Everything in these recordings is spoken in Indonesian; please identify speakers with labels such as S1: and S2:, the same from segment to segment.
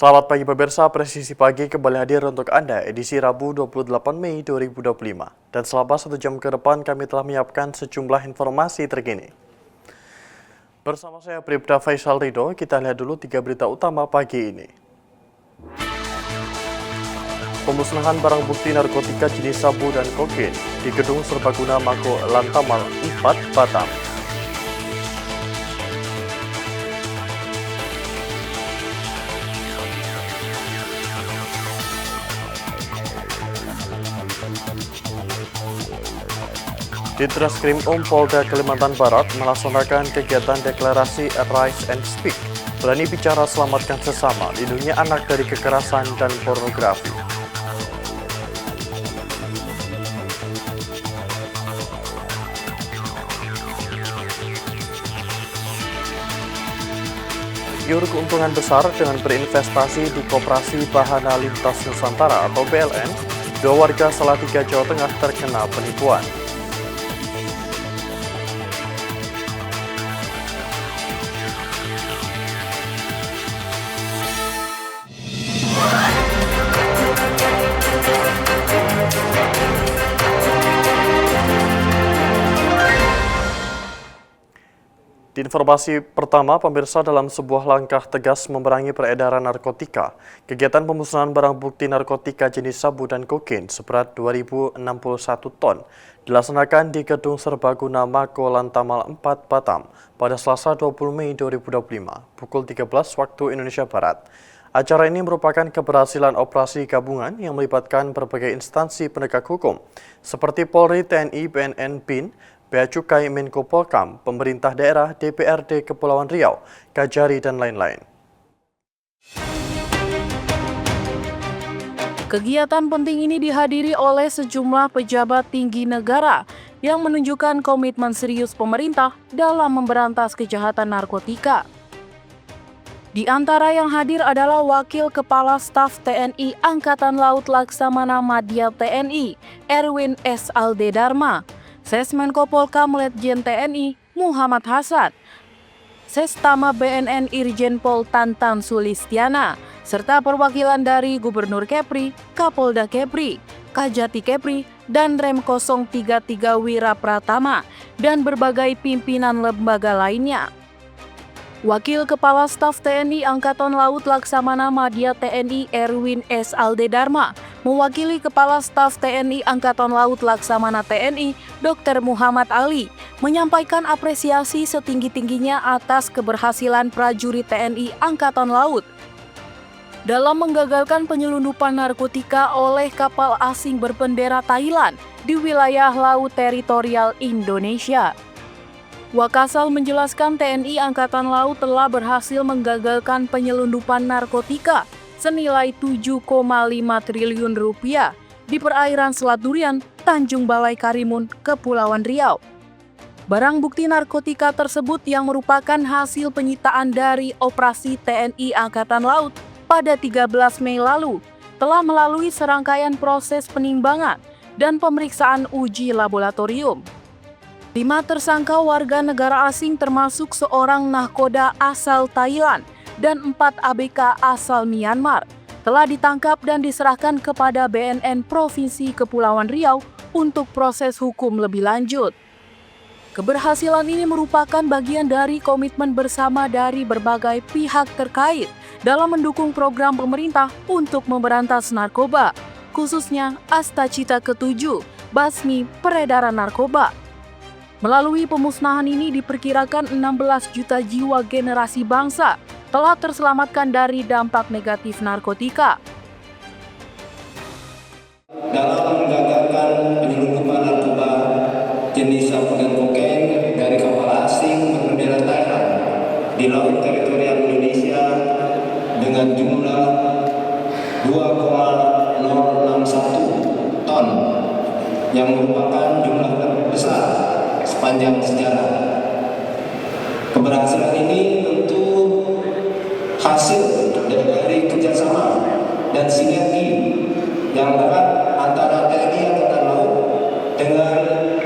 S1: Selamat pagi pemirsa, Presisi Pagi kembali hadir untuk Anda edisi Rabu 28 Mei 2025. Dan selama 1 jam ke depan kami telah menyiapkan sejumlah informasi terkini. Bersama saya Bribda Faisal Ridho, kita lihat dulu 3 berita utama pagi ini. Pemusnahan barang bukti narkotika jenis sabu dan kokain di Gedung Serbaguna Mako Lantamal 4 Batam. Ditreskrim Polda Kalimantan Barat melaksanakan kegiatan deklarasi Rise and Speak, berani bicara selamatkan sesama, lindungi anak dari kekerasan dan pornografi. Giur keuntungan besar dengan berinvestasi di Koperasi Bahana Lintas Nusantara atau BLN, 2 warga Salatiga, Jawa Tengah terkena penipuan. Di informasi pertama, pemirsa, dalam sebuah langkah tegas memerangi peredaran narkotika, kegiatan pemusnahan barang bukti narkotika jenis sabu dan kokain seberat 2061 ton dilaksanakan di Gedung Serbaguna Mako Lantamal 4 Batam pada Selasa 20 Mei 2025, pukul 13 waktu Indonesia Barat. Acara ini merupakan keberhasilan operasi gabungan yang melibatkan berbagai instansi penegak hukum, seperti Polri, TNI, BNN, BIN, Bea Cukai, Menko Polkam, pemerintah daerah, DPRD Kepulauan Riau, Kajari, dan lain-lain.
S2: Kegiatan penting ini dihadiri oleh sejumlah pejabat tinggi negara yang menunjukkan komitmen serius pemerintah dalam memberantas kejahatan narkotika. Di antara yang hadir adalah Wakil Kepala Staf TNI Angkatan Laut Laksamana Madya TNI, Erwin S. Aldedarma, Sesmenko Polkam Letjen TNI Muhammad Hasan, Sestama BNN Irjen Pol Tantan Sulistiana, serta perwakilan dari Gubernur Kepri, Kapolda Kepri, Kajati Kepri, dan Rem 033 Wira Pratama, dan berbagai pimpinan lembaga lainnya. Wakil Kepala Staf TNI Angkatan Laut Laksamana Madya TNI Erwin S. Aldedarma mewakili Kepala Staf TNI Angkatan Laut Laksamana TNI Dr. Muhammad Ali menyampaikan apresiasi setinggi-tingginya atas keberhasilan prajurit TNI Angkatan Laut dalam menggagalkan penyelundupan narkotika oleh kapal asing berbendera Thailand di wilayah laut teritorial Indonesia. Wakasal menjelaskan TNI Angkatan Laut telah berhasil menggagalkan penyelundupan narkotika senilai 7,5 triliun rupiah di perairan Selat Durian, Tanjung Balai Karimun, Kepulauan Riau. Barang bukti narkotika tersebut yang merupakan hasil penyitaan dari operasi TNI Angkatan Laut pada 13 Mei lalu telah melalui serangkaian proses penimbangan dan pemeriksaan uji laboratorium. 5 tersangka warga negara asing termasuk seorang nahkoda asal Thailand dan 4 ABK asal Myanmar telah ditangkap dan diserahkan kepada BNN Provinsi Kepulauan Riau untuk proses hukum lebih lanjut. Keberhasilan ini merupakan bagian dari komitmen bersama dari berbagai pihak terkait dalam mendukung program pemerintah untuk memberantas narkoba, khususnya Astacita ke-7, Basmi Peredaran Narkoba. Melalui pemusnahan ini diperkirakan 16 juta jiwa generasi bangsa telah terselamatkan dari dampak negatif narkotika.
S3: Dalam menggagalkan penyelundupan narkoba jenis sabu dan kokain dari kapal asing berbendera Thailand di laut teritorial Indonesia dengan jumlah 2,061 ton yang merupakan jumlah terbesar sepanjang sejarah. Keberhasilan ini tentu hasil dari kerjasama dan sinergi yang erat antara TNI Angkatan Laut dengan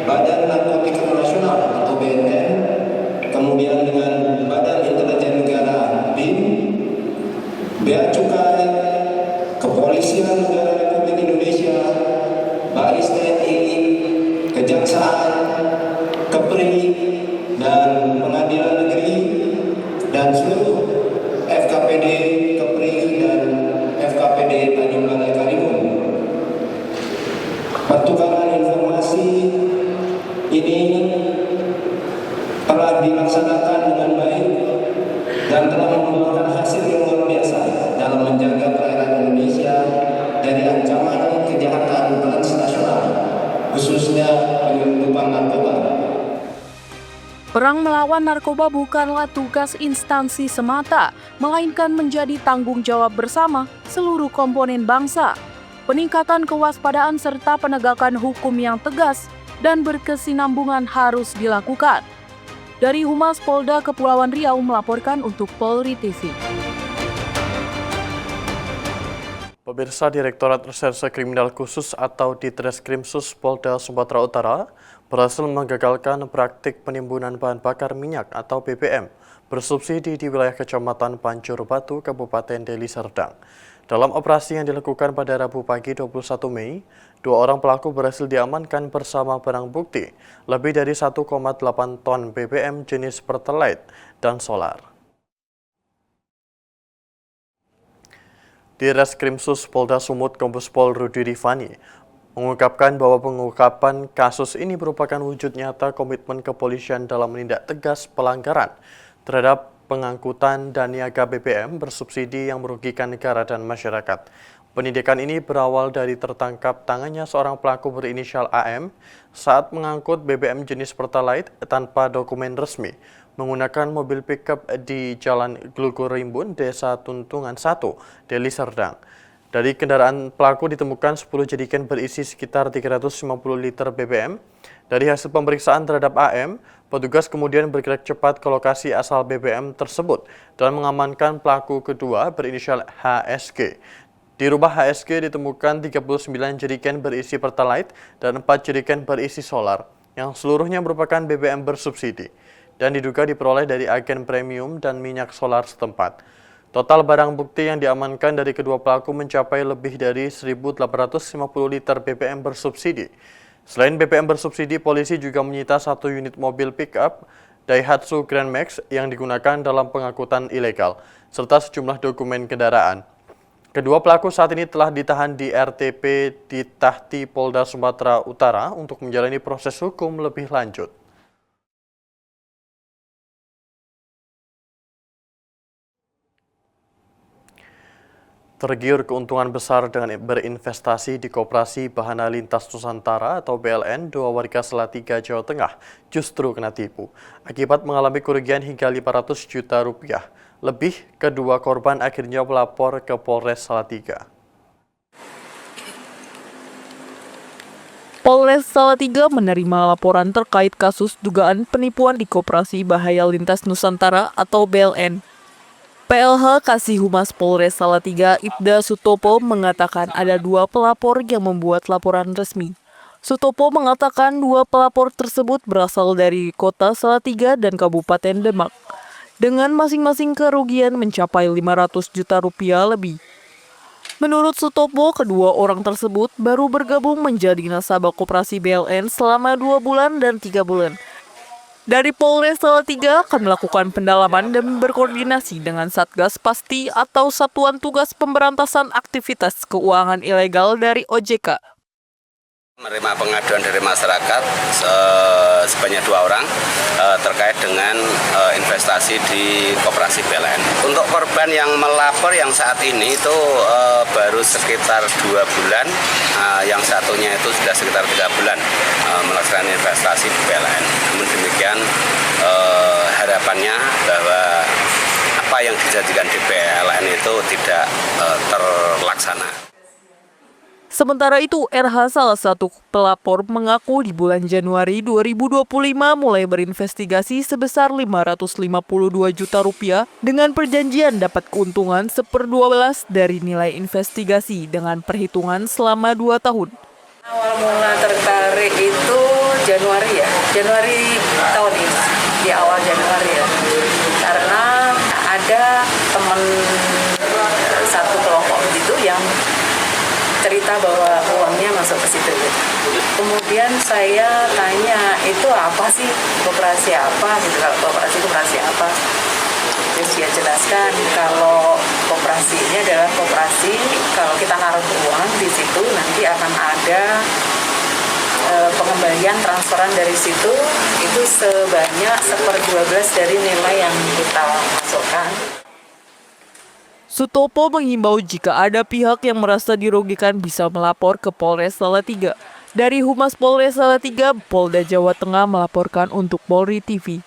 S3: Badan Narkotika Nasional atau BNN, kemudian dengan Badan Intelijen Negara BIN, Bea Cukai, Kejaksaan, Kepri, dan Pengadilan Negeri, dan seluruh FKPD Kepri dan FKPD Tanjung Balai Karimun. Pertukaran informasi ini telah dilaksanakan dengan baik dan telah membuahkan hasil yang luar biasa dalam menjaga perairan Indonesia dari ancaman kejahatan transnasional, khususnya penyelundupan narkoba.
S2: Perang melawan narkoba bukanlah tugas instansi semata, melainkan menjadi tanggung jawab bersama seluruh komponen bangsa. Peningkatan kewaspadaan serta penegakan hukum yang tegas dan berkesinambungan harus dilakukan. Dari Humas Polda Kepulauan Riau melaporkan untuk Polri TV.
S1: Pemirsa, Direktorat Reserse Kriminal Khusus atau Ditreskrimsus Polda Sumatera Utara berhasil menggagalkan praktik penimbunan bahan bakar minyak atau BBM bersubsidi di wilayah Kecamatan Pancur Batu, Kabupaten Deli Serdang. Dalam operasi yang dilakukan pada Rabu pagi 21 Mei, 2 orang pelaku berhasil diamankan bersama barang bukti lebih dari 1,8 ton BBM jenis Pertalite dan solar. Di Reskrimsus Polda Sumut, Kombes Pol Rudi Rifani mengungkapkan bahwa pengungkapan kasus ini merupakan wujud nyata komitmen kepolisian dalam menindak tegas pelanggaran terhadap pengangkutan dan niaga BBM bersubsidi yang merugikan negara dan masyarakat. Penindakan ini berawal dari tertangkap tangannya seorang pelaku berinisial AM saat mengangkut BBM jenis Pertalite tanpa dokumen resmi menggunakan mobil pickup di Jalan Glugur Rimbun, Desa Tuntungan 1, Deli Serdang. Dari kendaraan pelaku ditemukan 10 jerigen berisi sekitar 350 liter BBM. Dari hasil pemeriksaan terhadap AM, petugas kemudian bergerak cepat ke lokasi asal BBM tersebut dan mengamankan pelaku kedua berinisial HSG. Di rumah HSG ditemukan 39 jerigen berisi Pertalite dan 4 jerigen berisi solar, yang seluruhnya merupakan BBM bersubsidi dan diduga diperoleh dari agen premium dan minyak solar setempat. Total barang bukti yang diamankan dari kedua pelaku mencapai lebih dari 1.850 liter BBM bersubsidi. Selain BBM bersubsidi, polisi juga menyita 1 unit mobil pick-up Daihatsu Grand Max yang digunakan dalam pengangkutan ilegal, serta sejumlah dokumen kendaraan. Kedua pelaku saat ini telah ditahan di RTP di Tahti Polda Sumatera Utara untuk menjalani proses hukum lebih lanjut. Tergiur keuntungan besar dengan berinvestasi di Koperasi Bahana Lintas Nusantara atau BLN, 2 warga Salatiga, Jawa Tengah justru kena tipu akibat mengalami kerugian hingga 500 juta rupiah. Lebih, kedua korban akhirnya melapor ke Polres Salatiga.
S2: Polres Salatiga menerima laporan terkait kasus dugaan penipuan di Koperasi Bahaya Lintas Nusantara atau BLN. PLH Kasih Humas Polres Salatiga, Ibda Sutopo, mengatakan ada 2 pelapor yang membuat laporan resmi. Sutopo mengatakan 2 pelapor tersebut berasal dari Kota Salatiga dan Kabupaten Demak, dengan masing-masing kerugian mencapai 500 juta rupiah lebih. Menurut Sutopo, kedua orang tersebut baru bergabung menjadi nasabah Koperasi BLN selama 2 bulan dan 3 bulan. Dari Polres Salatiga akan melakukan pendalaman dan berkoordinasi dengan Satgas Pasti atau Satuan Tugas Pemberantasan Aktivitas Keuangan Ilegal dari OJK.
S4: Menerima pengaduan dari masyarakat sebanyak 2 orang terkait dengan investasi di Koperasi BLN. Untuk korban yang melapor yang saat ini itu baru sekitar 2 bulan, yang satunya itu sudah sekitar 3 bulan melaksanakan investasi di BLN. Namun demikian harapannya bahwa apa yang dijanjikan di BLN itu tidak terlaksana.
S2: Sementara itu, RH, salah satu pelapor, mengaku di bulan Januari 2025 mulai berinvestigasi sebesar 552 juta rupiah dengan perjanjian dapat keuntungan 1/12 dari nilai investigasi dengan perhitungan selama 2 tahun.
S5: Awal mula tertarik itu Januari tahun ini, di awal Januari ya. Karena ada teman satu kelompok gitu yang cerita bahwa uangnya masuk ke situ. Kemudian saya tanya, itu apa sih, koperasi apa gitu, kalau koperasi apa. Terus dia jelaskan kalau koperasi ini adalah koperasi, kalau kita naruh uang di situ nanti akan ada pengembalian transferan dari situ itu sebanyak 1/12 dari nilai yang kita masukkan.
S2: Sutopo mengimbau jika ada pihak yang merasa dirugikan bisa melapor ke Polres Salatiga. Dari Humas Polres Salatiga, Polda Jawa Tengah melaporkan untuk Polri TV.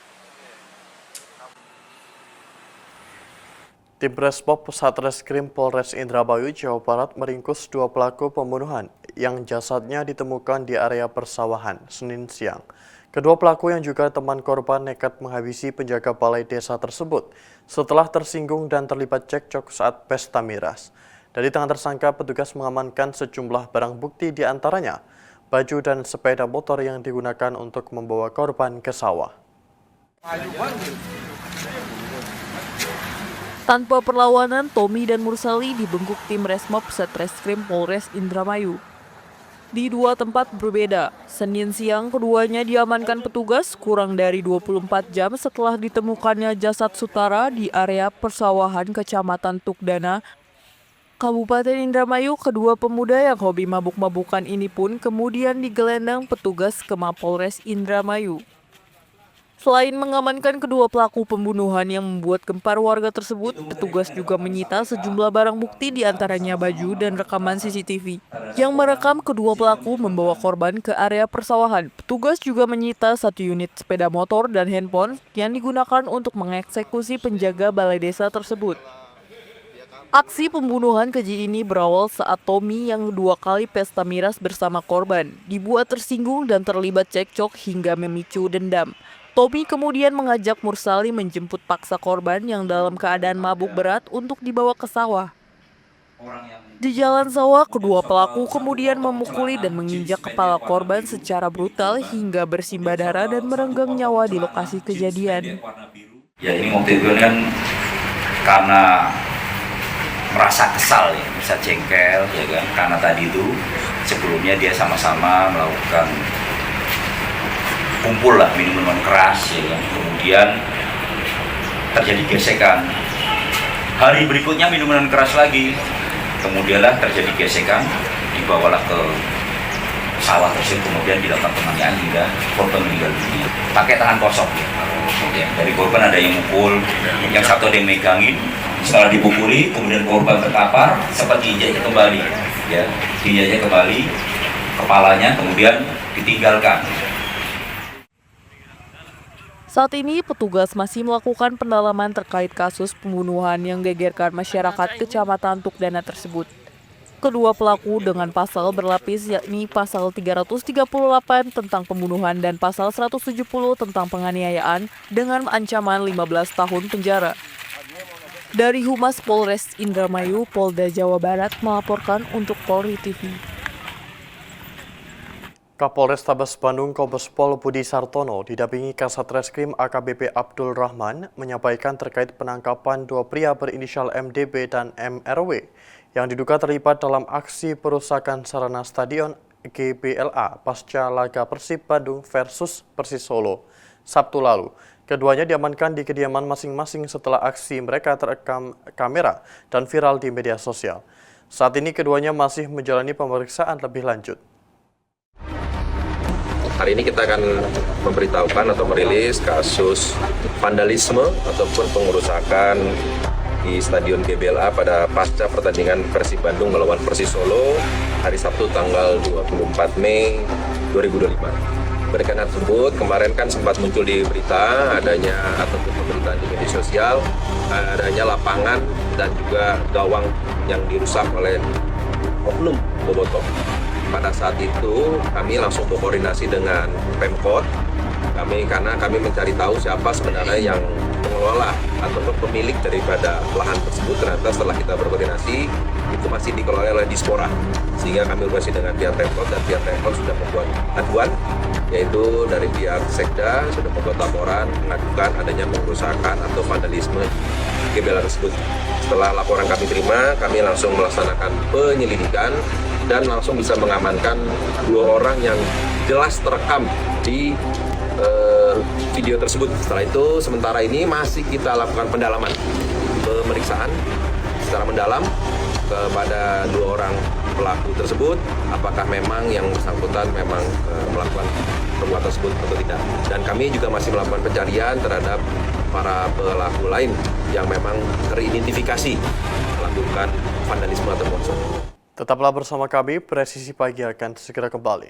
S1: Tim Resmob Satreskrim Polres Indramayu, Jawa Barat meringkus 2 pelaku pembunuhan yang jasadnya ditemukan di area persawahan Senin siang. Kedua pelaku yang juga teman korban nekat menghabisi penjaga balai desa tersebut setelah tersinggung dan terlibat cekcok saat pesta miras. Dari tangan tersangka, petugas mengamankan sejumlah barang bukti, di antaranya baju dan sepeda motor yang digunakan untuk membawa korban ke sawah.
S2: Tanpa perlawanan, Tommy dan Mursali dibengkuk tim Resmob Satreskrim Polres Indramayu. Di 2 tempat berbeda, Senin siang keduanya diamankan petugas kurang dari 24 jam setelah ditemukannya jasad Sutara di area persawahan Kecamatan Tukdana, Kabupaten Indramayu. Kedua pemuda yang hobi mabuk-mabukan ini pun kemudian digelandang petugas ke Mapolres Indramayu. Selain mengamankan kedua pelaku pembunuhan yang membuat gempar warga tersebut, petugas juga menyita sejumlah barang bukti, diantaranya baju dan rekaman CCTV yang merekam kedua pelaku membawa korban ke area persawahan. Petugas juga menyita 1 unit sepeda motor dan handphone yang digunakan untuk mengeksekusi penjaga balai desa tersebut. Aksi pembunuhan keji ini berawal saat Tommy yang 2 kali pesta miras bersama korban dibuat tersinggung dan terlibat cekcok hingga memicu dendam. Tommy kemudian mengajak Mursali menjemput paksa korban yang dalam keadaan mabuk berat untuk dibawa ke sawah. Di jalan sawah, kedua pelaku kemudian memukuli dan menginjak kepala korban secara brutal hingga bersimbah darah dan merenggang nyawa di lokasi kejadian.
S6: Ya, ini waktu itu kan karena merasa kesal ya, merasa jengkel ya kan, karena tadi itu sebelumnya dia sama-sama melakukan kumpul lah minuman keras ya kan. Kemudian terjadi gesekan. Hari berikutnya minuman keras lagi. Kemudianlah terjadi gesekan, dibawalah ke sawah tersebut, kemudian dilakukan penganiayaan hingga korban meninggal dunia. Pakai tangan kosong ya. Dari korban ada yang mukul, yang satu ada yang megangin. Setelah dipukuli, kemudian korban terkapar, seperti diinjak kembali ya, diinjak kembali kepalanya, kemudian ditinggalkan.
S2: Saat ini, petugas masih melakukan pendalaman terkait kasus pembunuhan yang gegerkan masyarakat Kecamatan Tukdana tersebut. Kedua pelaku dengan pasal berlapis, yakni pasal 338 tentang pembunuhan dan pasal 170 tentang penganiayaan dengan ancaman 15 tahun penjara. Dari Humas Polres Indramayu, Polda Jawa Barat melaporkan untuk Polri TV.
S1: Kapolres Tabes Bandung Kombes Pol Budi Sartono didampingi Kasat Reskrim AKBP Abdul Rahman menyampaikan terkait penangkapan 2 pria berinisial MDB dan MRW yang diduga terlibat dalam aksi perusakan sarana stadion GBLA pasca laga Persib Bandung versus Persis Solo Sabtu lalu. Keduanya diamankan di kediaman masing-masing setelah aksi mereka terekam kamera dan viral di media sosial. Saat ini keduanya masih menjalani pemeriksaan lebih lanjut.
S7: Hari ini kita akan memberitahukan atau merilis kasus vandalisme ataupun pengerusakan di Stadion GBLA pada pasca pertandingan Persib Bandung melawan Persis Solo hari Sabtu tanggal 24 Mei 2025. Berkenaan tersebut kemarin kan sempat muncul di berita adanya ataupun pemberitaan di media sosial adanya lapangan dan juga gawang yang dirusak oleh oknum bobotoh. Pada saat itu kami langsung berkoordinasi dengan Pemkot karena kami mencari tahu siapa sebenarnya yang mengelola ataupun pemilik daripada lahan tersebut. Ternyata setelah kita berkoordinasi itu masih dikelola oleh Dispora, sehingga kami berkoordinasi dengan pihak Pemkot dan pihak Pemkot sudah membuat aduan, yaitu dari pihak Sekda sudah membuat laporan mengadukan adanya pengerusakan atau vandalisme GBLA tersebut. Setelah laporan kami terima, kami langsung melaksanakan penyelidikan dan langsung bisa mengamankan 2 orang yang jelas terekam di video tersebut. Setelah itu, sementara ini masih kita lakukan pendalaman, pemeriksaan secara mendalam kepada 2 orang pelaku tersebut, apakah memang yang bersangkutan memang melakukan perbuatan tersebut atau tidak. Dan kami juga masih melakukan pencarian terhadap para pelaku lain yang memang teridentifikasi melakukan vandalisme atau monster.
S1: Tetaplah bersama kami, Presisi Pagi akan segera kembali.